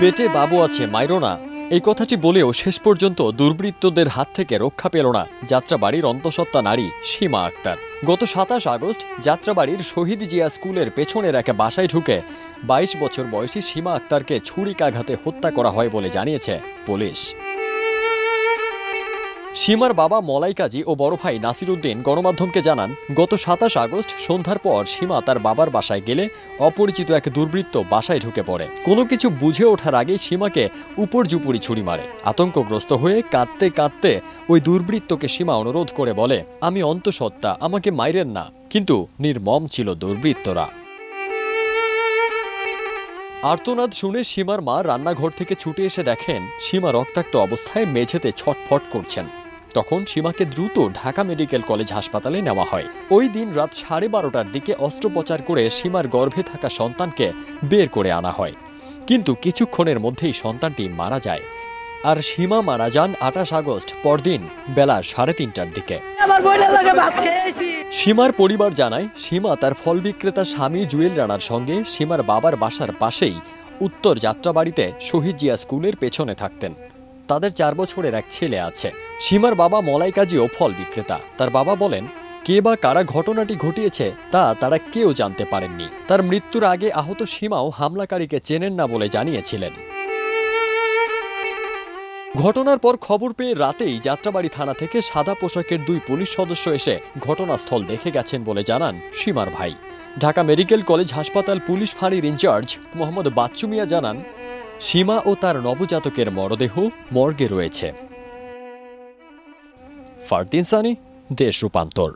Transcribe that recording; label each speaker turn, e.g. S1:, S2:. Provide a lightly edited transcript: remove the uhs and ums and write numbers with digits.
S1: পেটে বাবু আছে মাইরো না, এই কথাটি বলেও শেষ পর্যন্ত দুর্বৃত্তদের হাত থেকে রক্ষা পেল না যাত্রাবাড়ির অন্তঃসত্ত্বা নারী সীমা আক্তার। গত ২৭ আগস্ট যাত্রাবাড়ির শহীদ জিয়া স্কুলের পেছনের এক বাসায় ঢুকে ২২ বছর বয়সী সীমা আক্তারকে ছুরিকাঘাতে হত্যা করা হয় বলে জানিয়েছে পুলিশ। সীমার বাবা মলাই কাজী ও বড় ভাই নাসির উদ্দিন গণমাধ্যমকে জানান, গত ২৭ আগস্ট সন্ধ্যার পর সীমা তার বাবার বাসায় গেলে অপরিচিত এক দুর্বৃত্ত বাসায় ঢুকে পড়ে। কোনো কিছু বুঝে ওঠার আগেই সীমাকে উপর্যুপুরি ছুরি মারে। আতঙ্কগ্রস্ত হয়ে কাঁদতে কাঁদতে ওই দুর্বৃত্তকে সীমা অনুরোধ করে বলে, আমি অন্তঃসত্ত্বা, আমাকে মাইরেন না। কিন্তু নির্মম ছিল দুর্বৃত্তরা। আর্তনাদ শুনে সীমার মা রান্নাঘর থেকে ছুটে এসে দেখেন সীমা রক্তাক্ত অবস্থায় মেঝেতে ছটফট করছেন। তখন সীমাকে দ্রুত ঢাকা মেডিকেল কলেজ হাসপাতালে নেওয়া হয়। ওই দিন রাত 12:30টার দিকে অস্ত্রোপচার করে সীমার গর্ভে থাকা সন্তানকে বের করে আনা হয়। কিন্তু কিছুক্ষণের মধ্যেই সন্তানটি মারা যায়। আর সীমা মারা যান ২৮ আগস্ট পরদিন বেলা 3:30টার দিকে। সীমার পরিবার জানায়, সীমা তার ফল বিক্রেতা স্বামী জুয়েল রানার সঙ্গে সীমার বাবার বাসার পাশেই উত্তর যাত্রাবাড়িতে শহীদ জিয়া স্কুলের পেছনে থাকতেন। তাদের ৪ বছরের এক ছেলে আছে। সীমার বাবা মলাই কাজীও ফল বিক্রেতা। তার বাবা বলেন, কে বা কারা ঘটনাটি ঘটিয়েছে তা তারা কেউ জানতে পারেননি। তার মৃত্যুর আগে আহত সীমাও হামলাকারীকে চেনেন না বলে জানিয়েছিলেন। ঘটনার পর খবর পেয়ে রাতেই যাত্রাবাড়ি থানা থেকে সাদা পোশাকের 2 পুলিশ সদস্য এসে ঘটনাস্থল দেখে গেছেন বলে জানান সীমার ভাই। ঢাকা মেডিকেল কলেজ হাসপাতাল পুলিশ ফাঁড়ির ইনচার্জ মোহাম্মদ বাচ্চু মিয়া জানান, সীমা ও তার নবজাতকের মরদেহ মর্গে রয়েছে। ফারদিন সানি, দেশ রূপান্তর।